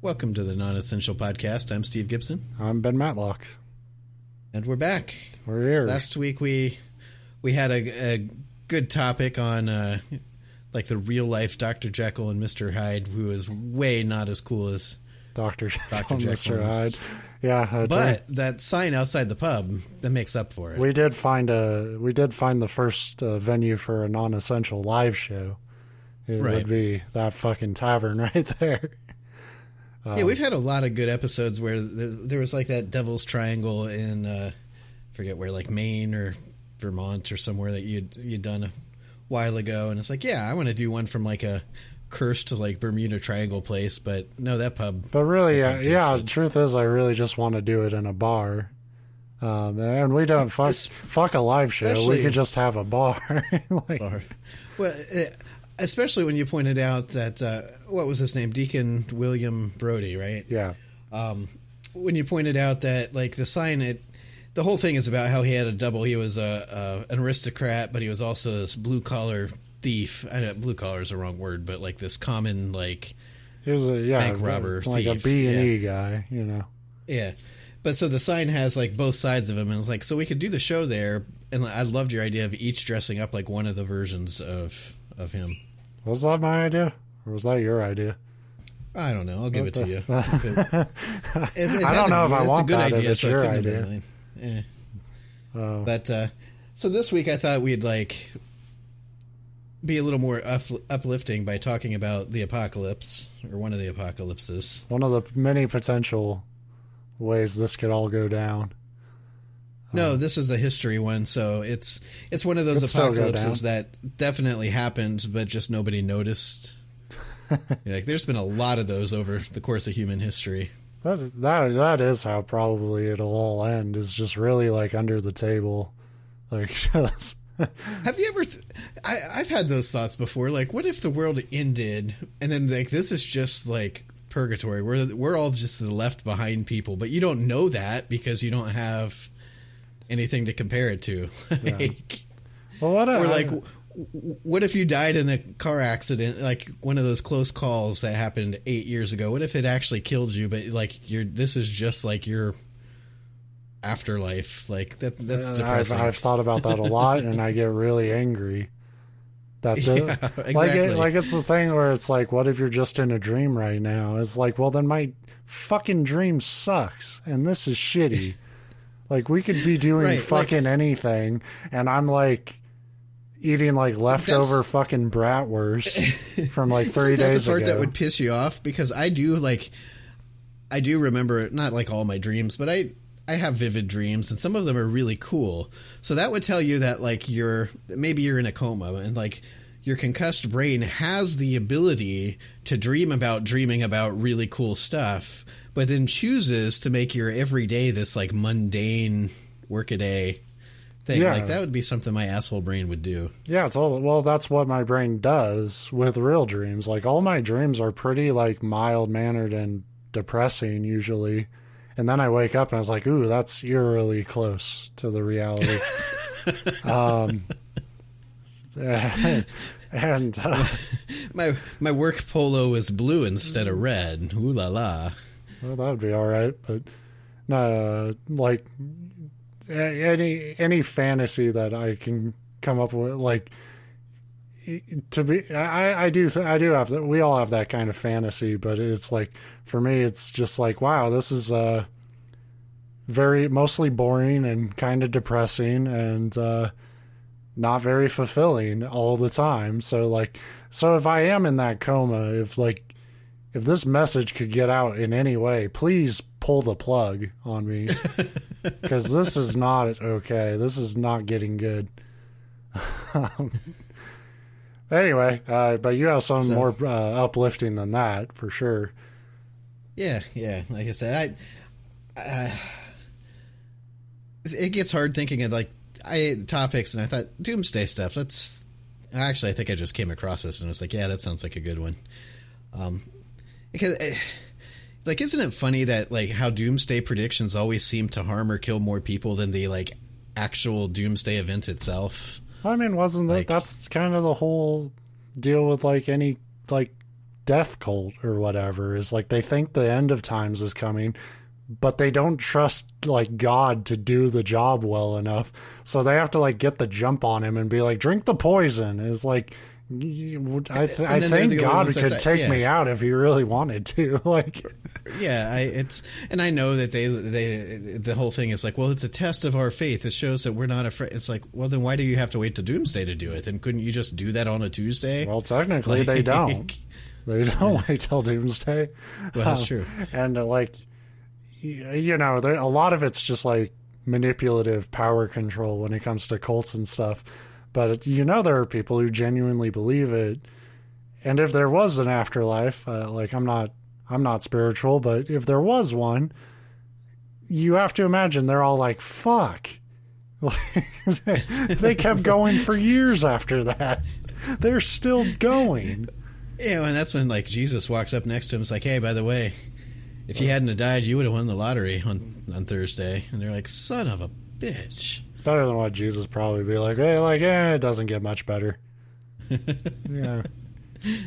Welcome to the Non-Essential Podcast. I'm Steve Gibson. I'm Ben Matlock. And we're back. We're here. Last week we had a good topic on like the real-life Dr. Jekyll and Mr. Hyde, who is way not as cool as Dr. Jekyll and Jekyll Mr. Hyde. Yeah. But that sign outside the pub, that makes up for it. We did find the first venue for a non-essential live show. It would be that fucking tavern right there. Yeah, we've had a lot of good episodes where there was like that Devil's Triangle in, forget where, like Maine or Vermont or somewhere that you'd done a while ago. And it's like, yeah, I want to do one from like a cursed like Bermuda Triangle place, but no, that pub. But really, the truth is I really just want to do it in a bar. And we don't fuck a live show. We could just have a bar. Bar. Well, especially when you pointed out that, what was his name? Deacon William Brodie, right? Yeah. When you pointed out that, like, the sign, the whole thing is about how he had a double. He was an aristocrat, but he was also this blue-collar thief. I know blue-collar is the wrong word, but, like, this common, like, he was bank robber like thief. A B&E guy, you know. Yeah. But so the sign has, like, both sides of him, and it's like, so we could do the show there, and I loved your idea of each dressing up like one of the versions of him. Was that my idea? Or was that your idea? I don't know. I'll give it to you. I don't know if I want that. It's a good idea, so your idea. But so this week I thought we'd like be a little more uplifting by talking about the apocalypse, or one of the apocalypses. One of the many potential ways this could all go down. No, this is a history one, so it's one of those apocalypses that definitely happened, but just nobody noticed. Like, there's been a lot of those over the course of human history. That is how probably it'll all end. Is just really like under the table, like. Just Have you ever? I've had those thoughts before. Like, what if the world ended, and then like this is just like purgatory? We're all just the left behind people, but you don't know that because you don't have anything to compare it to. Like, well, what if you died in a car accident, like one of those close calls that happened 8 years ago? What if it actually killed you, but like this is just like your afterlife? Like that's depressing. I've thought about that a lot, and I get really angry. Exactly. Like it's the thing where it's like, what if you're just in a dream right now? It's like, well, then my fucking dream sucks, and this is shitty. Like, we could be doing fucking anything, and I'm, like, eating, like, leftover fucking bratwurst from, like, 3 days ago. That's the part that would piss you off, because I do remember, not, like, all my dreams, but I have vivid dreams, and some of them are really cool. So that would tell you that, like, maybe you're in a coma, and, like, your concussed brain has the ability to dreaming about really cool stuff, but then chooses to make your everyday this like mundane workaday thing. Yeah. Like, that would be something my asshole brain would do. Yeah, totally. Well, that's what my brain does with real dreams. Like, all my dreams are pretty like mild-mannered and depressing usually. And then I wake up and I was like, ooh, that's eerily close to the reality. And my work polo is blue instead of red. Ooh la la. Well, that would be all right, but no, like any fantasy that I can come up with, like to be, I do have that. We all have that kind of fantasy, but it's like, for me, it's just like, wow, this is mostly boring and kind of depressing and not very fulfilling all the time. So if I am in that coma, if this message could get out in any way, please pull the plug on me, because this is not okay. This is not getting good. Anyway, but you have some more uplifting than that, for sure. Yeah. Like I said, it gets hard thinking of like topics, and I thought doomsday stuff. I think I just came across this and was like, yeah, that sounds like a good one. Because, like, isn't it funny that, like, how doomsday predictions always seem to harm or kill more people than the, like, actual doomsday event itself? I mean, wasn't that's kind of the whole deal with, like, any, like, death cult or whatever. Is like they think the end of times is coming, but they don't trust like God to do the job well enough. So they have to like get the jump on him and be like, drink the poison. It's like, I think God could take me out if he really wanted to. Like, yeah, and I know that the whole thing is like, well, it's a test of our faith. It shows that we're not afraid. It's like, well, then why do you have to wait to Doomsday to do it? Then couldn't you just do that on a Tuesday? Well, technically they don't. They don't wait till Doomsday. Well, that's true. And like, you know, a lot of it's just like manipulative power control when it comes to cults and stuff. But you know, there are people who genuinely believe it. And if there was an afterlife, like I'm not spiritual, but if there was one, you have to imagine they're all like, fuck. They kept going for years after that. They're still going. Yeah, and that's when like Jesus walks up next to him. It's like, hey, by the way, if you hadn't have died, you would have won the lottery on Thursday. And they're like, son of a bitch. It's better than what Jesus probably be like, hey, like, it doesn't get much better. Yeah.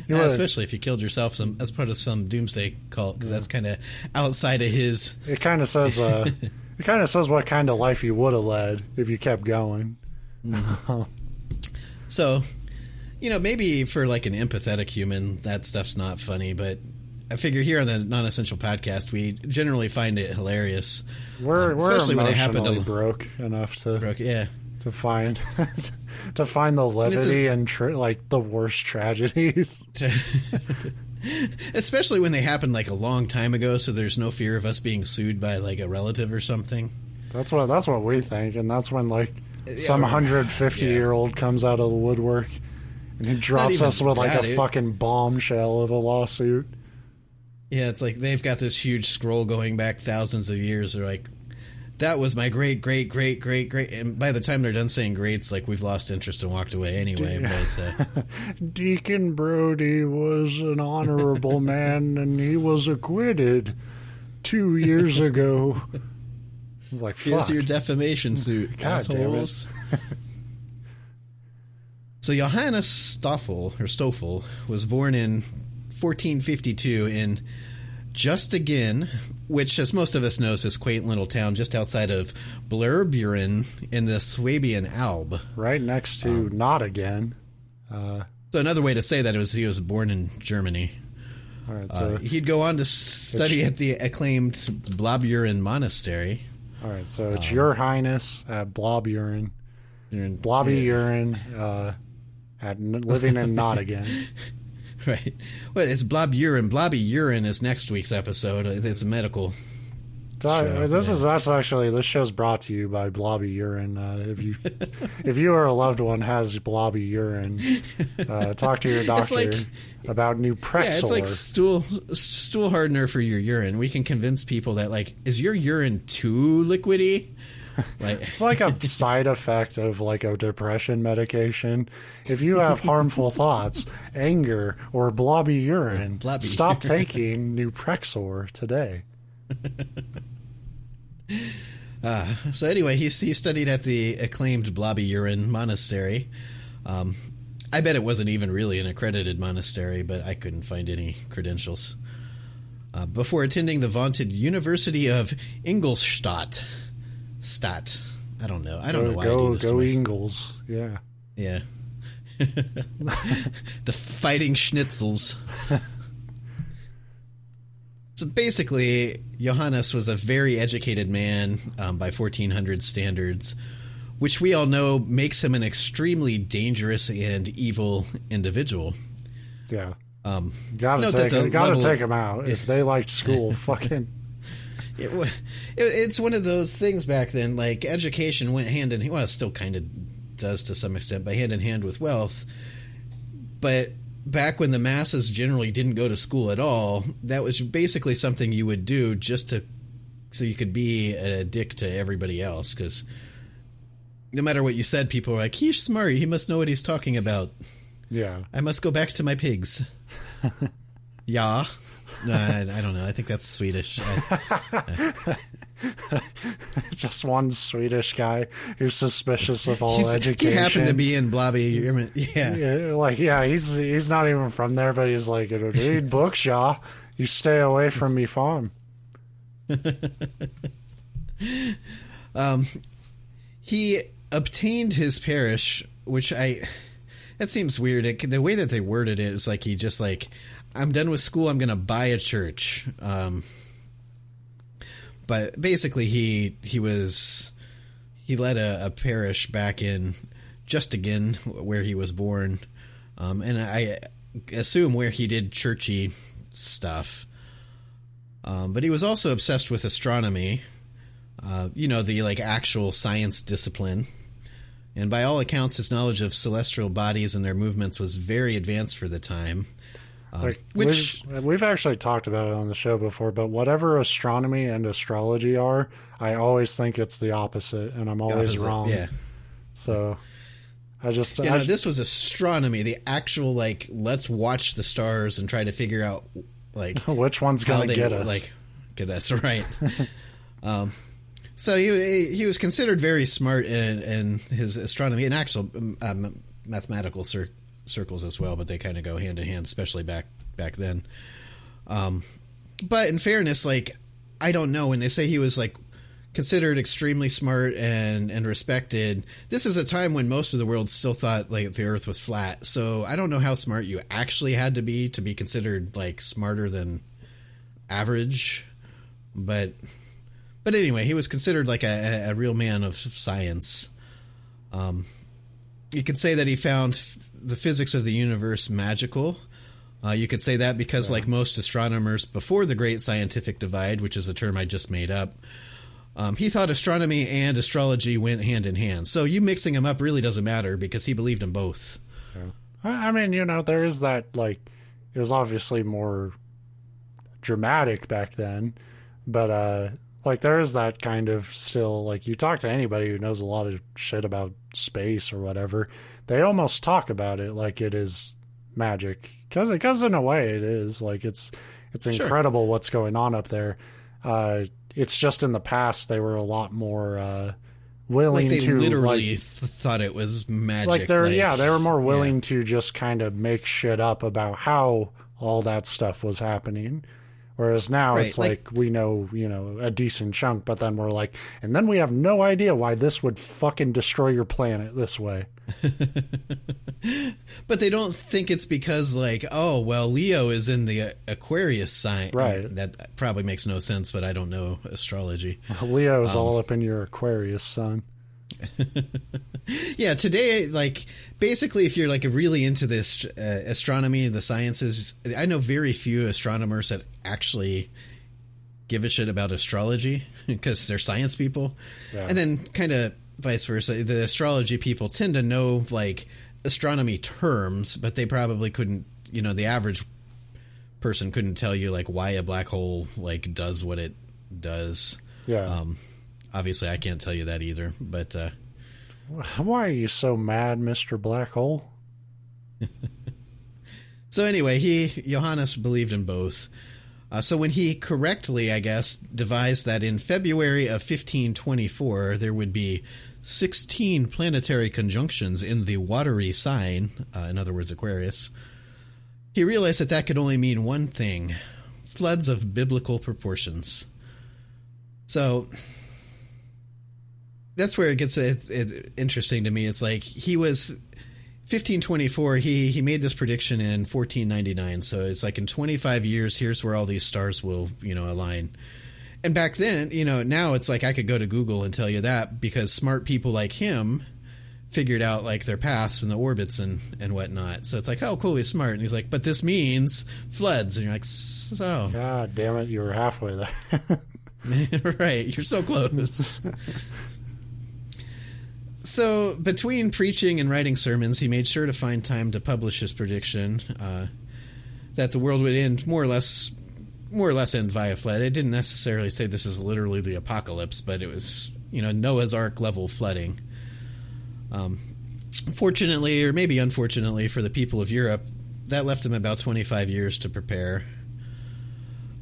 Especially if you killed yourself as part of some doomsday cult, because that's kind of outside of his. It kind of says what kind of life you would have led if you kept going. So, you know, maybe for like an empathetic human, that stuff's not funny, but I figure here on the Non-Essential Podcast, we generally find it hilarious. We're especially when it happened to broke enough to find to find the levity and like the worst tragedies. Especially when they happened like a long time ago, so there's no fear of us being sued by like a relative or something. That's what we think, and that's when like some 150-year-old comes out of the woodwork and he drops us with like a fucking bombshell of a lawsuit. Yeah, it's like they've got this huge scroll going back thousands of years. They're like, that was my great, great, great, great, great. And by the time they're done saying greats, like we've lost interest and walked away anyway. But, Deacon Brody was an honorable man and he was acquitted 2 years ago. I was like, fuck. Here's your defamation suit, God assholes. So Johannes Stoffler was born in 1452 in Justingen, which, as most of us know, is this quaint little town just outside of Blauburen in the Swabian Alb. Right next to Not Again. So another way to say that is he was born in Germany. All right, so he'd go on to study at the acclaimed Blauburen Monastery. All right, so it's Your Highness at Blauburen. Blauburen at living in Not Again. Right. Well, it's Blauburen. Blobby urine is next week's episode. It's a medical show. This show's brought to you by Blobby Urine. If you or a loved one has blobby urine, talk to your doctor about new Prexor. Yeah, it's like stool hardener for your urine. We can convince people that, like, is your urine too liquidy? Like, it's like a side effect of like a depression medication. If you have harmful thoughts, anger, or blobby urine, stop taking new Prexor today. So anyway, he studied at the acclaimed Blauburen Monastery. I bet it wasn't even really an accredited monastery, but I couldn't find any credentials. Before attending the vaunted University of Ingolstadt. I don't know. I don't know why I do this. Go Ingles. Yeah. Yeah. The Fighting Schnitzels. So basically, Johannes was a very educated man by 1400 standards, which we all know makes him an extremely dangerous and evil individual. Yeah. Gotta take him out. If they liked school, fucking... It's one of those things back then, like education went hand in hand, well, it still kind of does to some extent, but hand in hand with wealth. But back when the masses generally didn't go to school at all, that was basically something you would do so you could be a dick to everybody else, because no matter what you said, people were like, he's smart, he must know what he's talking about. Yeah. I must go back to my pigs. Yeah. No, I don't know. I think that's Swedish. Just one Swedish guy who's suspicious of all education. He happened to be in Blobby. Yeah. He's not even from there, but he's like, read books, y'all. You stay away from me farm. He obtained his parish, which that seems weird. The way that they worded it is like he just like, I'm done with school, I'm going to buy a church. But basically he led a parish back in Justingen, where he was born. And I assume where he did churchy stuff. But he was also obsessed with astronomy, the like actual science discipline. And by all accounts, his knowledge of celestial bodies and their movements was very advanced for the time. We've actually talked about it on the show before, but whatever astronomy and astrology are, I always think it's the opposite, and I'm always wrong. Yeah. So this was astronomy, the actual like, let's watch the stars and try to figure out like which one's going to get us. Like, get us right. So he was considered very smart in his astronomy and actual mathematical circles as well, but they kind of go hand in hand, especially back then. But in fairness, like, I don't know, when they say he was like considered extremely smart and respected, this is a time when most of the world still thought like the earth was flat. So I don't know how smart you actually had to be considered like smarter than average, but anyway, he was considered like a real man of science. You could say that he found the physics of the universe magical. You could say that because, like most astronomers before the Great Scientific Divide, which is a term I just made up, he thought astronomy and astrology went hand in hand. So you mixing them up really doesn't matter because he believed in both. Yeah. I mean, there is that, like, it was obviously more dramatic back then, but like, there is that kind of still, like, you talk to anybody who knows a lot of shit about space or whatever, they almost talk about it like it is magic. Because in a way it is. Like, it's incredible what's going on up there. It's just in the past they were a lot more willing to... Like, they literally like, thought it was magic. Like, they were more willing to just kind of make shit up about how all that stuff was happening. Whereas now it's like we know, a decent chunk, but then we're like, and then we have no idea why this would fucking destroy your planet this way. But they don't think it's because, like, oh, well, Leo is in the Aquarius sign. Right. That probably makes no sense, but I don't know astrology. Leo is all up in your Aquarius, son. Yeah, today, like, basically, if you're like really into this astronomy and the sciences, I know very few astronomers that actually give a shit about astrology because they're science people. Yeah. And then kind of vice versa, the astrology people tend to know like astronomy terms, but they probably couldn't, the average person couldn't tell you like why a black hole like does what it does. Yeah. Obviously I can't tell you that either, but why are you so mad, Mr. Black Hole? So anyway, Johannes believed in both. So when he correctly, I guess, devised that in February of 1524 there would be 16 planetary conjunctions in the watery sign, in other words, Aquarius, he realized that could only mean one thing: floods of biblical proportions. So that's where it gets interesting to me. It's like he was 1524. He made this prediction in 1499. So it's like in 25 years, here's where all these stars will, align. And back then, now it's like I could go to Google and tell you that because smart people like him figured out like their paths and the orbits and whatnot. So it's like, oh, cool, he's smart. And he's like, but this means floods. And you're like, so. God damn it, you were halfway there. Right, you're so close. So, between preaching and writing sermons, he made sure to find time to publish his prediction that the world would end more or less end via flood. It didn't necessarily say this is literally the apocalypse, but it was, Noah's Ark level flooding. Fortunately, or maybe unfortunately for the people of Europe, that left them about 25 years to prepare.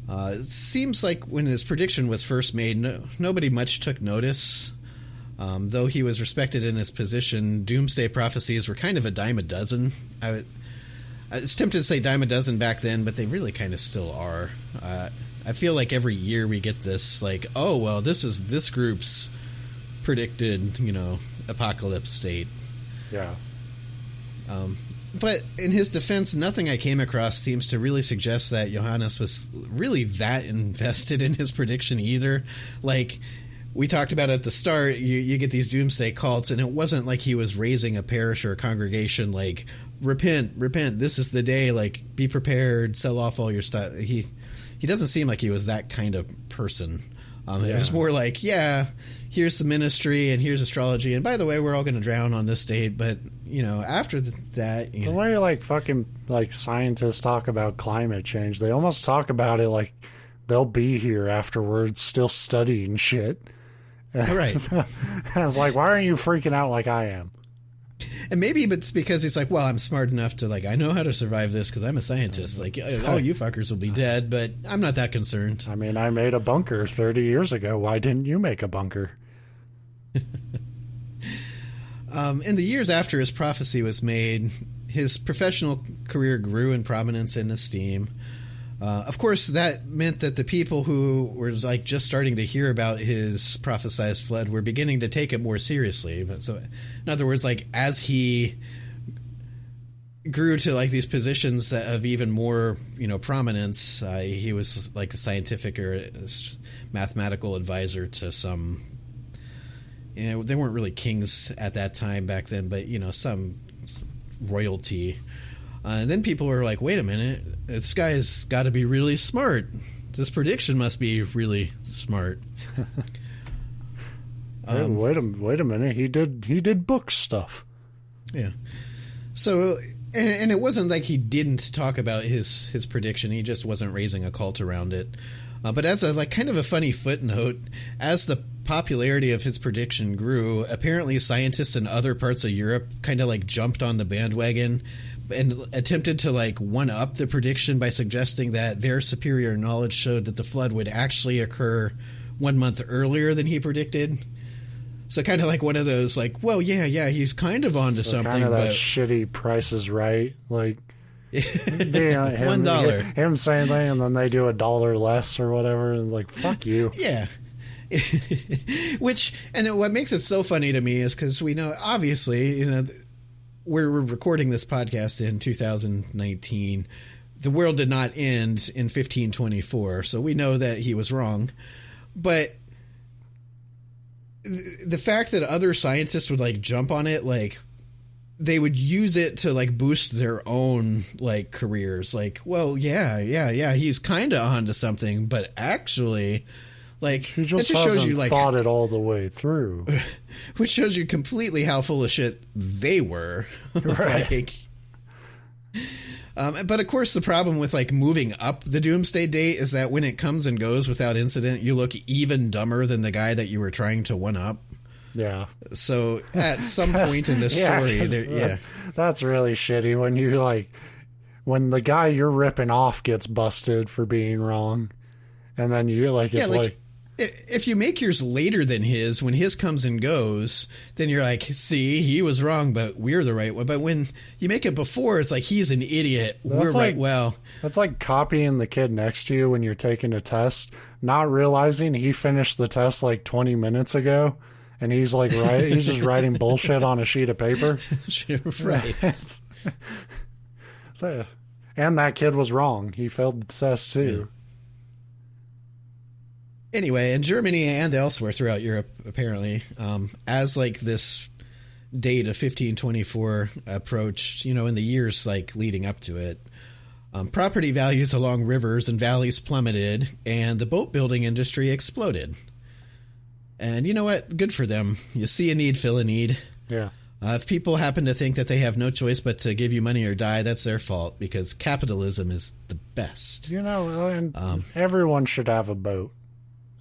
It seems like when his prediction was first made, nobody much took notice. Though he was respected in his position, doomsday prophecies were kind of a dime a dozen. I was tempted to say dime a dozen back then, but they really kind of still are. I feel like every year we get this, like, oh, well, this is this group's predicted, apocalypse state. Yeah. But in his defense, nothing I came across seems to really suggest that Johannes was really that invested in his prediction either. Like we talked about at the start, you get these doomsday cults, and it wasn't like he was raising a parish or a congregation like, repent, this is the day, like, be prepared, sell off all your stuff. He doesn't seem like he was that kind of person. It was more like, here's some ministry and here's astrology, and by the way, we're all going to drown on this date, but after that, the way like fucking like scientists talk about climate change, they almost talk about it like they'll be here afterwards, still studying shit. Right. I was like, why aren't you freaking out like I am? And maybe it's because he's like, well, I'm smart enough to, like, I know how to survive this because I'm a scientist. Like, oh, you fuckers will be dead, but I'm not that concerned. I mean, I made a bunker 30 years ago. Why didn't you make a bunker? In the years after his prophecy was made, his professional career grew in prominence and esteem. Of course, that meant that the people who were like just starting to hear about his prophesized flood were beginning to take it more seriously. But so, in other words, like as he grew to like these positions of even more, prominence, he was like a scientific or a mathematical advisor to some. They weren't really kings at that time back then, but some royalty. And then people were like, wait a minute, this guy's got to be really smart. This prediction must be really smart. Wait a minute, he did book stuff. Yeah. So, and it wasn't like he didn't talk about his prediction. He just wasn't raising a cult around it. But as a kind of a funny footnote, as the popularity of his prediction grew, apparently scientists in other parts of Europe kind of like jumped on the bandwagon and attempted to like one up the prediction by suggesting that their superior knowledge showed that the flood would actually occur 1 month earlier than he predicted. So kind of like one of those like, well, yeah, he's kind of onto something. Kind of that shitty Price is Right, like $1. Him saying that, and then they do $1 less or whatever, and like, fuck you. Yeah. And what makes it so funny to me is because we know, obviously, we're recording this podcast in 2019. The world did not end in 1524, so we know that he was wrong. But the fact that other scientists would like jump on it, like they would use it to like boost their own like careers. Like, well, yeah, he's kind of onto something, but actually, like, he just shows you like thought it all the way through, which shows you completely how full of shit they were. Right. But of course, the problem with like moving up the doomsday date is that when it comes and goes without incident, you look even dumber than the guy that you were trying to one up. Yeah. So at some point in the story, that's really shitty when you like when the guy you're ripping off gets busted for being wrong, and then you're like, it's like if you make yours later than his, when his comes and goes, then you're like, see, he was wrong, but we're the right one. But when you make it before, it's like he's an idiot. We're right. Well, that's like copying the kid next to you when you're taking a test, not realizing he finished the test like 20 minutes ago. And he's like, he's just writing bullshit on a sheet of paper. Right. So, and that kid was wrong. He failed the test too. Yeah. Anyway, in Germany and elsewhere throughout Europe, apparently, as like this date of 1524 approached, in the years like leading up to it, property values along rivers and valleys plummeted, and the boat building industry exploded. And you know what? Good for them. You see a need, fill a need. Yeah. If people happen to think that they have no choice but to give you money or die, that's their fault, because capitalism is the best. And everyone should have a boat.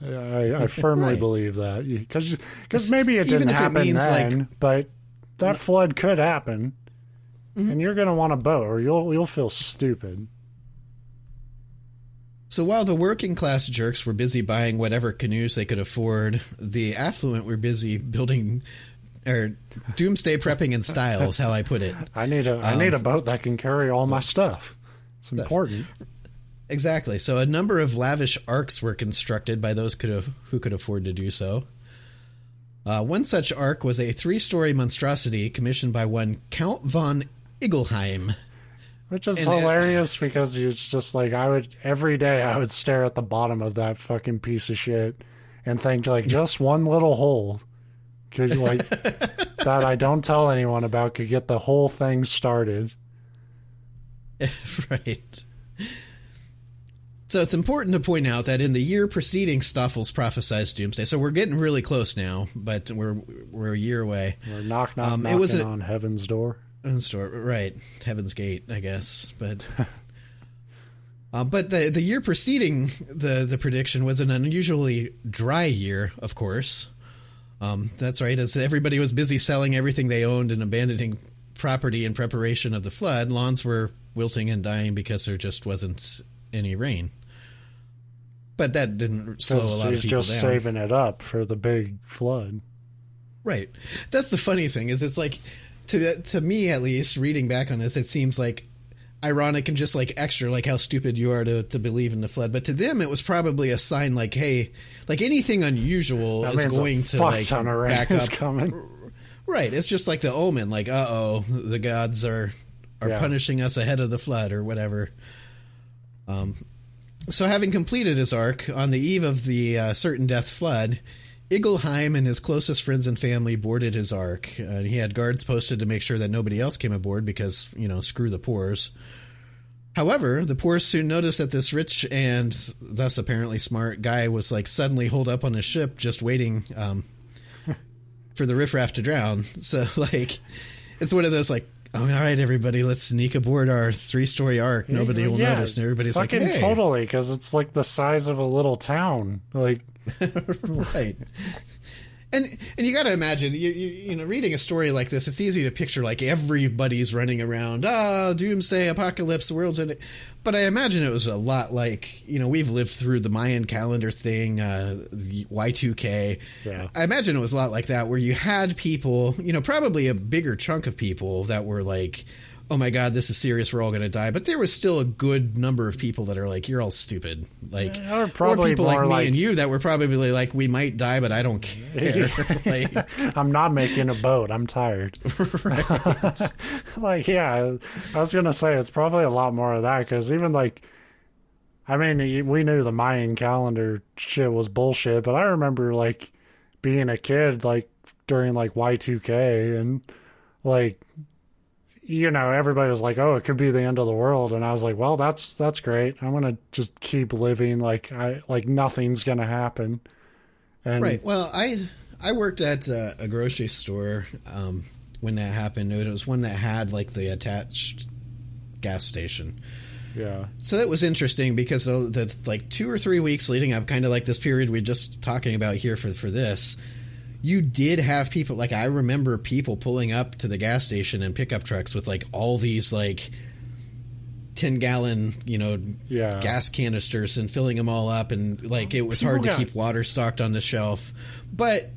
I firmly believe that. Because maybe it didn't happen then, but that flood could happen. Mm-hmm. And you're going to want a boat, or you'll feel stupid. So while the working class jerks were busy buying whatever canoes they could afford, the affluent were busy building or doomsday prepping in style is how I put it. I need a boat that can carry all my stuff. It's important. Exactly. So a number of lavish arks were constructed by those who could afford to do so. One such ark was a 3-story monstrosity commissioned by one Count von Igelheim. Which is hilarious because it's just like every day I would stare at the bottom of that fucking piece of shit and think like just one little hole could like that I don't tell anyone about could get the whole thing started. Right. So it's important to point out that in the year preceding Stoffler's prophesized doomsday, so we're getting really close now, but we're a year away. We're knocking on heaven's door. Right, Heaven's Gate, I guess, but the year preceding the prediction was an unusually dry year, of course. That's right, as everybody was busy selling everything they owned and abandoning property in preparation of the flood. Lawns were wilting and dying because there just wasn't any rain. But that didn't slow a lot of people down. He's just saving it up for the big flood. Right. That's the funny thing is it's like, to me at least, reading back on this, it seems like ironic and just like extra, like how stupid you are to believe in the flood. But to them, it was probably a sign like, hey, like anything unusual is going to like back up. Coming. Right. It's just like the omen, like, the gods are punishing us ahead of the flood or whatever. So having completed his ark on the eve of the certain death flood, Igelheim and his closest friends and family boarded his ark. He had guards posted to make sure that nobody else came aboard because, screw the poors. However, the poors soon noticed that this rich and thus apparently smart guy was like suddenly holed up on his ship just waiting for the riffraff to drown. So like it's one of those like, all right, everybody, let's sneak aboard our 3-story ark. Nobody will notice. And everybody's like, hey. Totally, because it's like the size of a little town. Like, right. And you got to imagine, reading a story like this, it's easy to picture like everybody's running around, doomsday, apocalypse, the world's in it. But I imagine it was a lot like, we've lived through the Mayan calendar thing, the Y2K. Yeah. I imagine it was a lot like that, where you had people, probably a bigger chunk of people that were like, oh my God, this is serious, we're all going to die. But there was still a good number of people that are like, you're all stupid. Like, or people like me and you that were probably like, we might die, but I don't care. Like, I'm not making a boat. I'm tired. Right. Like, yeah, I was going to say it's probably a lot more of that because even like, I mean, we knew the Mayan calendar shit was bullshit, but I remember like being a kid, like during like Y2K and like, everybody was like, oh, it could be the end of the world. And I was like, well, that's great. I'm going to just keep living like nothing's going to happen. And right. Well, I worked at a grocery store when that happened. It was one that had like the attached gas station. Yeah. So that was interesting because the like 2 or 3 weeks leading up, kind of like this period we're just talking about here for this, you did have people, like I remember people pulling up to the gas station and pickup trucks with like all these like 10-gallon, gas canisters and filling them all up. And like it was hard to keep water stocked on the shelf. But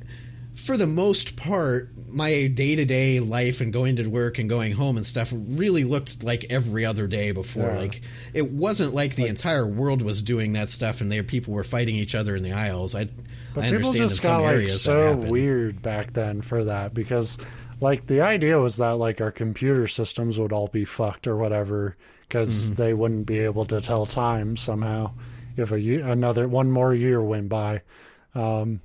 for the most part, my day-to-day life and going to work and going home and stuff really looked like every other day before. Yeah. Like it wasn't like the entire world was doing that stuff and people were fighting each other in the aisles. But I people understand just in some got areas like so weird back then for that because like the idea was that like our computer systems would all be fucked or whatever because they wouldn't be able to tell time somehow if one more year went by. And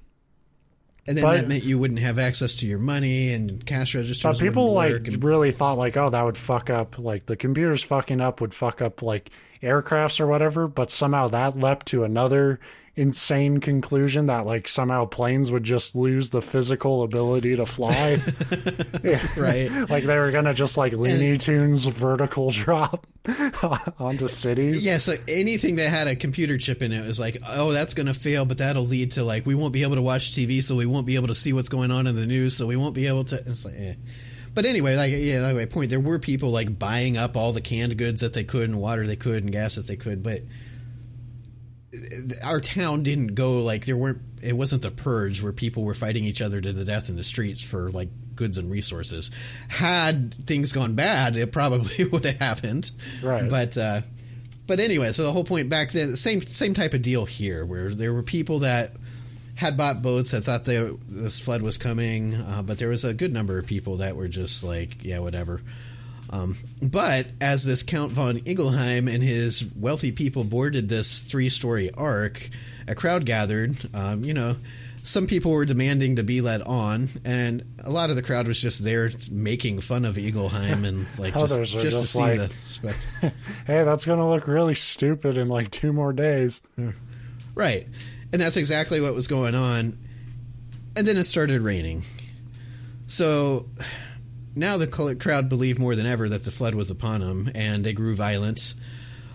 then that meant you wouldn't have access to your money and cash registers. But people really thought like, oh, that would fuck up, like the computers fucking up would fuck up like aircrafts or whatever. But somehow that leapt to another insane conclusion that like somehow planes would just lose the physical ability to fly. Right. Like they were going to just like Looney Tunes vertical drop onto cities. Yeah, so anything that had a computer chip in it was like, oh, that's going to fail, but that'll lead to like, we won't be able to watch TV, so we won't be able to see what's going on in the news, so we won't be able to, it's like, eh. But anyway, like my point, there were people like buying up all the canned goods that they could and water they could and gas that they could, but our town didn't go like it wasn't the purge where people were fighting each other to the death in the streets for like goods and resources. Had things gone bad, it probably would have happened. Right. But anyway, so the whole point back then, same type of deal here, where there were people that had bought boats that thought this flood was coming, but there was a good number of people that were just like, yeah, whatever. But as this Count von Ingelheim and his wealthy people boarded this 3-story ark, a crowd gathered. Some people were demanding to be let on, and a lot of the crowd was just there making fun of Ingelheim and like just to see like, the spectacle. Hey, that's going to look really stupid in like 2 more days. Right. And that's exactly what was going on. And then it started raining. So now the crowd believed more than ever that the flood was upon them, and they grew violent.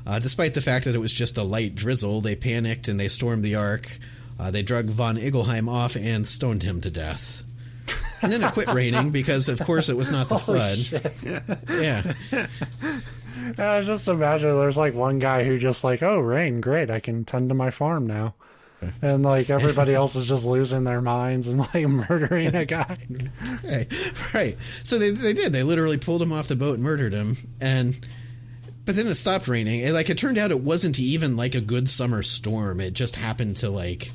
Despite the fact that it was just a light drizzle, they panicked and they stormed the ark. They drug von Ingelheim off and stoned him to death. And then it quit raining because, of course, it was not the flood. Yeah. Just imagine there's like one guy who just like, oh, rain, great, I can tend to my farm now. And like everybody else is just losing their minds and like murdering a guy. Right. So they did. They literally pulled him off the boat and murdered him. But then it stopped raining. It turned out it wasn't even like a good summer storm. It just happened to like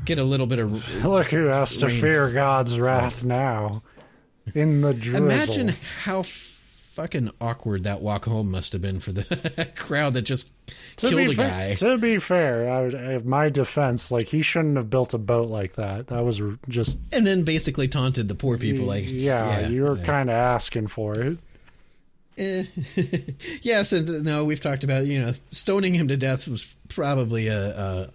get a little bit of look who has to fear God's wrath now in the drizzle. Imagine how fucking awkward that walk home must have been for the crowd that just killed a guy. To be fair, my defense, like he shouldn't have built a boat like that. That was just and then basically taunted the poor people. Like, you were kind of asking for it. Yes, and no, we've talked about stoning him to death was probably a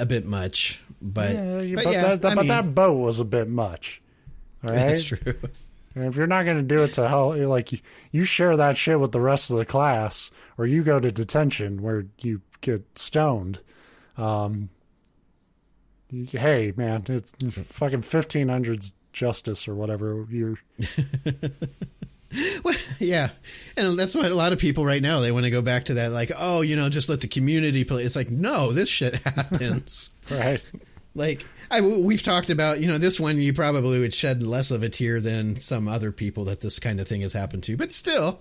bit much, but that boat was a bit much. All right, that's true. And if you're not going to do it to hell, like you share that shit with the rest of the class, or you go to detention where you get stoned. Hey, man, it's fucking 1500s justice or whatever. You're. Well, yeah, and that's why a lot of people right now, they want to go back to that, like, just let the community play. It's like, no, this shit happens. Right. Like, we've talked about, this one, you probably would shed less of a tear than some other people that this kind of thing has happened to. But still,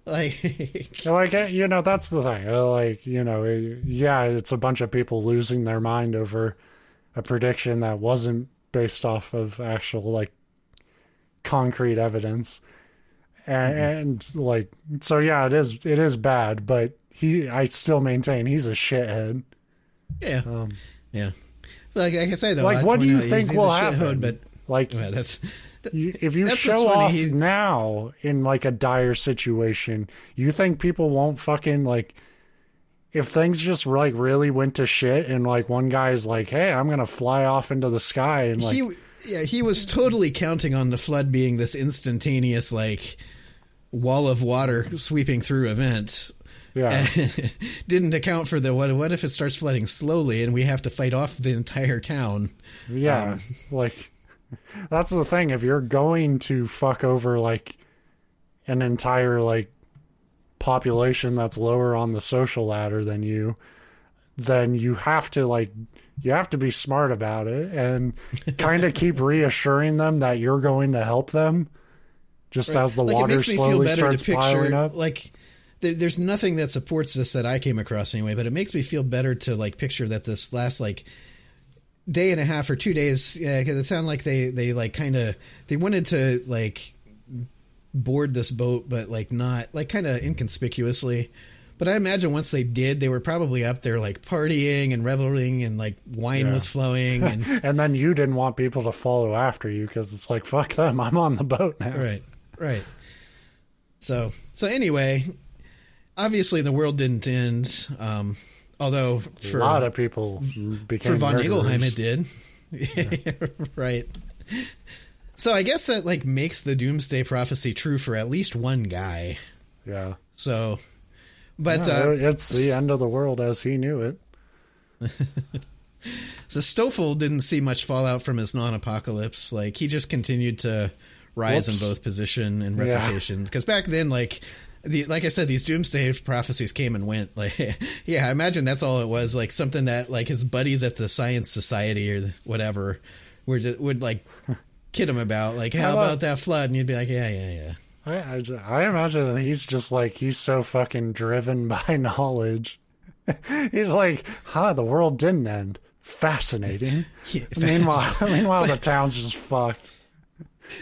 that's the thing. It's a bunch of people losing their mind over a prediction that wasn't based off of actual, like, concrete evidence. And it is bad, but I still maintain he's a shithead. Yeah. Yeah. Like I say though, like what do you think will happen? But like if you show off now in like a dire situation, you think people won't fucking like if things just like really went to shit and like one guy's like, hey, I'm gonna fly off into the sky and like he was totally counting on the flood being this instantaneous like wall of water sweeping through event. Yeah. Didn't account for the what if it starts flooding slowly and we have to fight off the entire town. Yeah. Like that's the thing. If you're going to fuck over like an entire like population that's lower on the social ladder than you, then you have to be smart about it and kind of keep reassuring them that you're going to help them just as the water slowly starts piling up. Like there's nothing that supports this that I came across anyway, but it makes me feel better to like picture that this last like day and a half or 2 days, because it sounded like they like kind of they wanted to like board this boat, but like not like kind of inconspicuously. But I imagine once they did, they were probably up there like partying and reveling and like wine was flowing. And and then you didn't want people to follow after you because it's like, fuck them, I'm on the boat now. Right. So anyway, obviously the world didn't end. Although for a lot of people became for von murderers. Ingelheim it did. Yeah. Right. So I guess that like makes the doomsday prophecy true for at least one guy. Yeah. So, but it's the end of the world as he knew it. So Stoffler didn't see much fallout from his non-apocalypse. Like he just continued to rise in both position and reputation. Because back then, like like I said, these doomsday prophecies came and went. Like, yeah, I imagine that's all it was. Like something that like his buddies at the Science Society or whatever would like kid him about. Like, how about that flood? And you'd be like, yeah. I imagine that he's just like, he's so fucking driven by knowledge. He's like, the world didn't end. Fascinating. Yeah, meanwhile, the town's just fucked.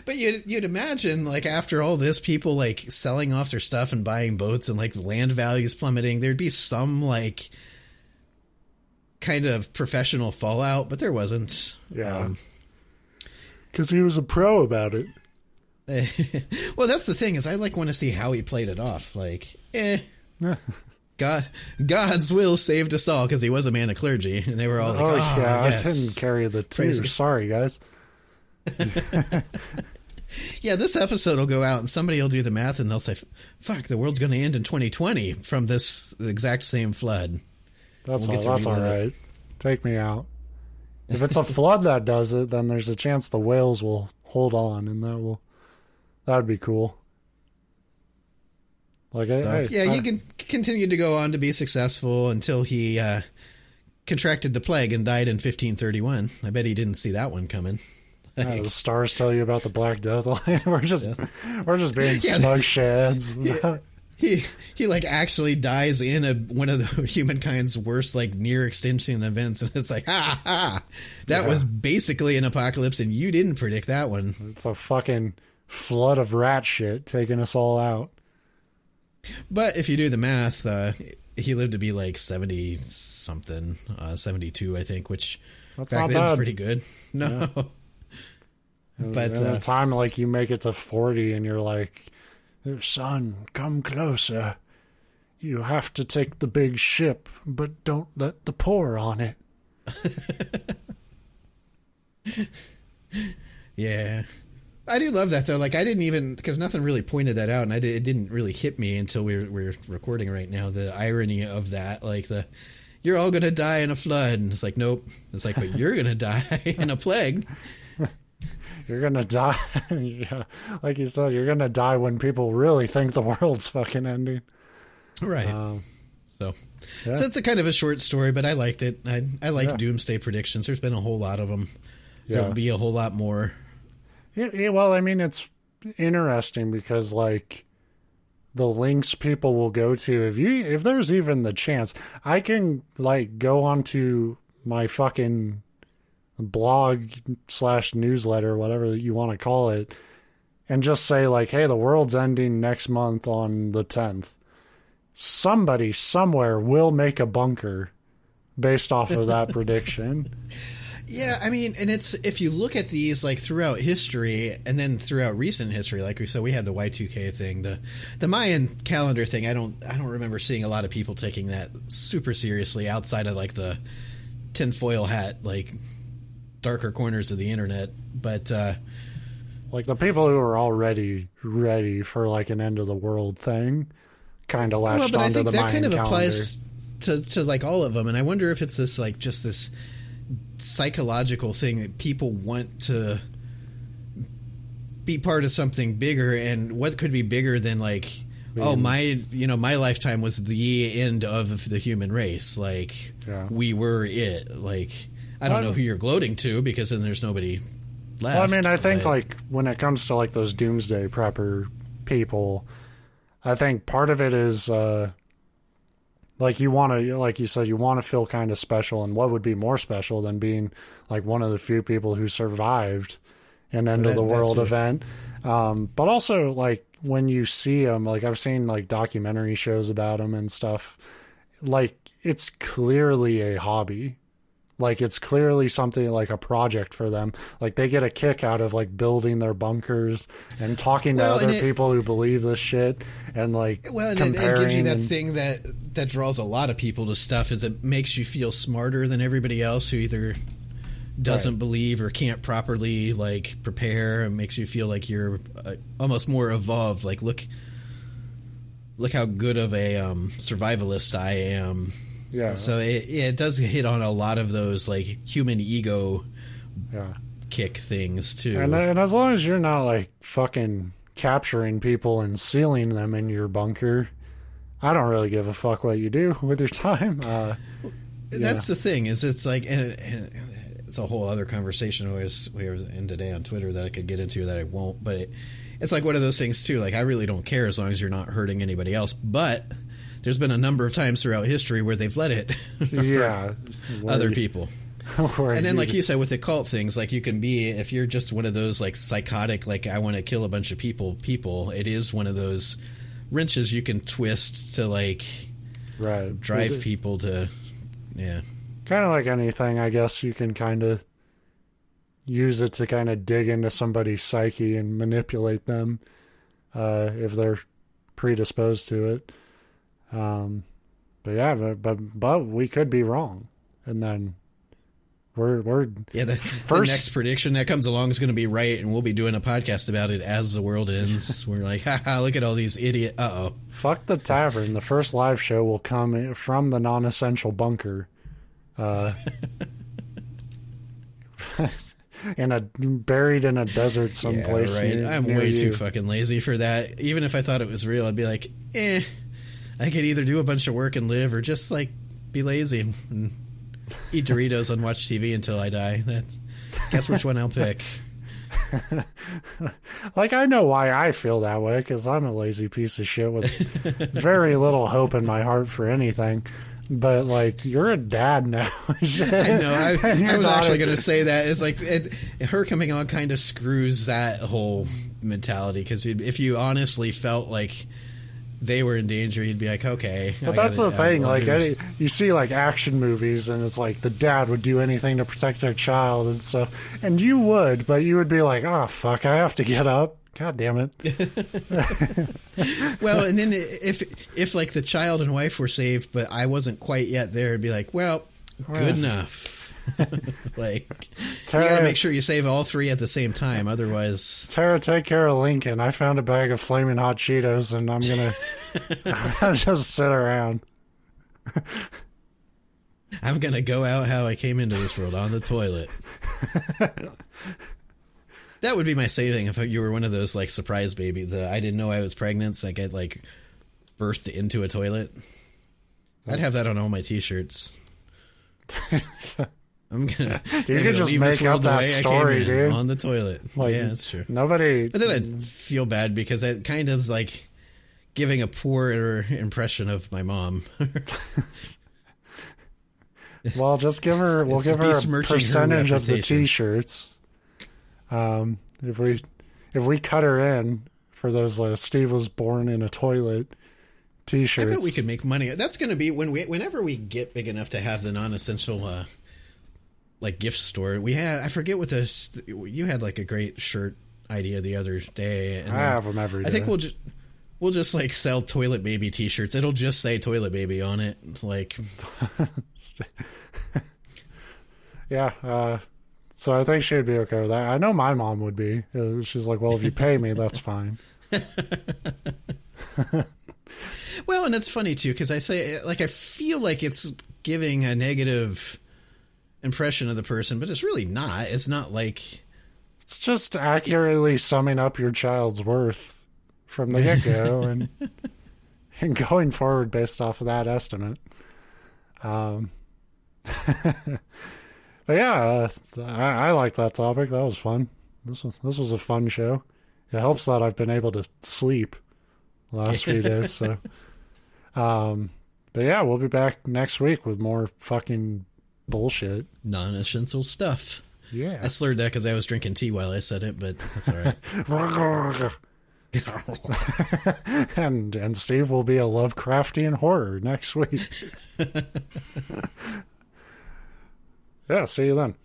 But you'd imagine, like, after all this, people, like, selling off their stuff and buying boats and, like, land values plummeting, there'd be some, like, kind of professional fallout, but there wasn't. Yeah. Because he was a pro about it. Well, that's the thing, is I, like, want to see how he played it off. Like, God's will saved us all, because he was a man of clergy, and they were all like, yes. I didn't carry the tears. Sorry, guys. Yeah, this episode will go out and somebody will do the math and they'll say, fuck, the world's going to end in 2020 from this exact same flood. That's all right. Take me out. If it's a flood that does it, then there's a chance the whales will hold on, and that would be cool. Like, you can continue to go on to be successful until he contracted the plague and died in 1531. I bet he didn't see that one coming. Yeah, the stars tell you about the Black Death. we're just being smug shads. He like actually dies in one of the humankind's worst like near extinction events, and it's like that was basically an apocalypse, and you didn't predict that one. It's a fucking flood of rat shit taking us all out. But if you do the math, he lived to be like 70 something, 72 I think, which that's back not then's bad. Pretty good. No. Yeah. But by the time like you make it to 40 and you're like, son, come closer. You have to take the big ship, but don't let the poor on it. Yeah. I do love that though. Like I didn't even, because nothing really pointed that out, and it didn't really hit me until we're recording right now. The irony of that, like you're all gonna die in a flood, and it's like, nope. It's like, but you're gonna die in a plague. You're gonna die. Yeah. Like you said, you're gonna die when people really think the world's fucking ending. Right. So it's a kind of a short story, but I liked it. I like doomsday predictions. There's been a whole lot of them. Yeah. There'll be a whole lot more. Yeah, well, I mean, it's interesting because, like, the links people will go to, if there's even the chance, I can, like, go onto my fucking blog/newsletter, whatever you want to call it, and just say, like, hey, the world's ending next month on the 10th. Somebody somewhere will make a bunker based off of that prediction. Yeah, I mean, and it's, if you look at these like throughout history and then throughout recent history, like we said, we had the Y2K thing, the Mayan calendar thing. I don't remember seeing a lot of people taking that super seriously outside of like the tinfoil hat, like darker corners of the internet. But like the people who are already ready for like an end of the world thing kind of latched onto the Mayan calendar. But I think that kind of applies to like all of them. And I wonder if it's this like just this psychological thing that people want to be part of something bigger, and what could be bigger than like, my lifetime was the end of the human race, like we were it, like I don't know who you're gloating to, because then there's nobody left. Well, I mean, I think like when it comes to like those doomsday prepper people, I think part of it is like you want to, like you said, you want to feel kind of special, and what would be more special than being like one of the few people who survived an end of the world event. But also like when you see them, like I've seen like documentary shows about them and stuff, like it's clearly a hobby. Like it's clearly something like a project for them. Like they get a kick out of like building their bunkers and talking to other people who believe this shit, and like and it gives you that thing that draws a lot of people to stuff, is it makes you feel smarter than everybody else who either doesn't believe or can't properly like prepare. It makes you feel like you're almost more evolved. Like look how good of a survivalist I am. Yeah. So it does hit on a lot of those like human ego kick things too. And as long as you're not like fucking capturing people and sealing them in your bunker, I don't really give a fuck what you do with your time. That's the thing, is it's like, and it's a whole other conversation we were in today on Twitter that I could get into that I won't, but it's like one of those things too, like I really don't care as long as you're not hurting anybody else, but there's been a number of times throughout history where they've let it hurt other people. And then, like you said, with the cult things, like you can be, if you're just one of those like psychotic, like I want to kill a bunch of people, it is one of those wrenches you can twist to like drive people to, kind of like anything, I guess you can kind of use it to kind of dig into somebody's psyche and manipulate them if they're predisposed to it. But we could be wrong, and then we're the next prediction that comes along is going to be right, and we'll be doing a podcast about it as the world ends. We're like, haha, look at all these idiot. Fuck the tavern. The first live show will come from the non-essential bunker, buried in a desert someplace. Yeah, right. I'm way too fucking lazy for that. Even if I thought it was real, I'd be like, I could either do a bunch of work and live, or just like be lazy and eat Doritos and watch TV until I die. Guess which one I'll pick. Like, I know why I feel that way, because I'm a lazy piece of shit with very little hope in my heart for anything. But, like, you're a dad now. I know. I was actually going to say that. It's like, her coming on kind of screws that whole mentality, because if you honestly felt like they were in danger, you'd be like, okay. But that's the thing. Like, you see, like, action movies, and it's like the dad would do anything to protect their child and stuff. And you would, but you would be like, oh, fuck, I have to get up. God damn it. Well, and then if like the child and wife were saved, but I wasn't quite yet there, it'd be like, well, good enough. Like, Tara, you gotta make sure you save all three at the same time, otherwise. Tara, take care of Lincoln. I found a bag of flaming hot Cheetos, and I'm gonna just sit around. I'm gonna go out how I came into this world, on the toilet. That would be my saving if you were one of those like surprise baby. I didn't know I was pregnant, so I get like birthed into a toilet. I'd have that on all my T-shirts. I'm gonna. You could just make up that story, dude. On the toilet. Like, yeah, that's true. Nobody. But then I'd feel bad because it kind of is like giving a poor impression of my mom. Well, just give her. We'll give her a percentage of the T-shirts. If we cut her in for those Steve was born in a toilet T-shirts, I bet we could make money. That's going to be whenever we get big enough to have the non-essential like gift store. I forget what you had like a great shirt idea the other day. And I have them every day. I think we'll just like sell toilet baby T-shirts. It'll just say toilet baby on it, like. Yeah. So I think she'd be okay with that. I know my mom would be. She's like, well, if you pay me, that's fine. Well, and it's funny, too, because I feel like it's giving a negative impression of the person, but it's really not. It's not like... It's just accurately summing up your child's worth from the get-go and going forward based off of that estimate. But yeah, I like that topic. That was fun. This was a fun show. It helps that I've been able to sleep the last few days. So, but yeah, we'll be back next week with more fucking bullshit, non-essential stuff. Yeah, I slurred that because I was drinking tea while I said it, but that's all right. and Steve will be a Lovecraftian horror next week. Yeah, see you then.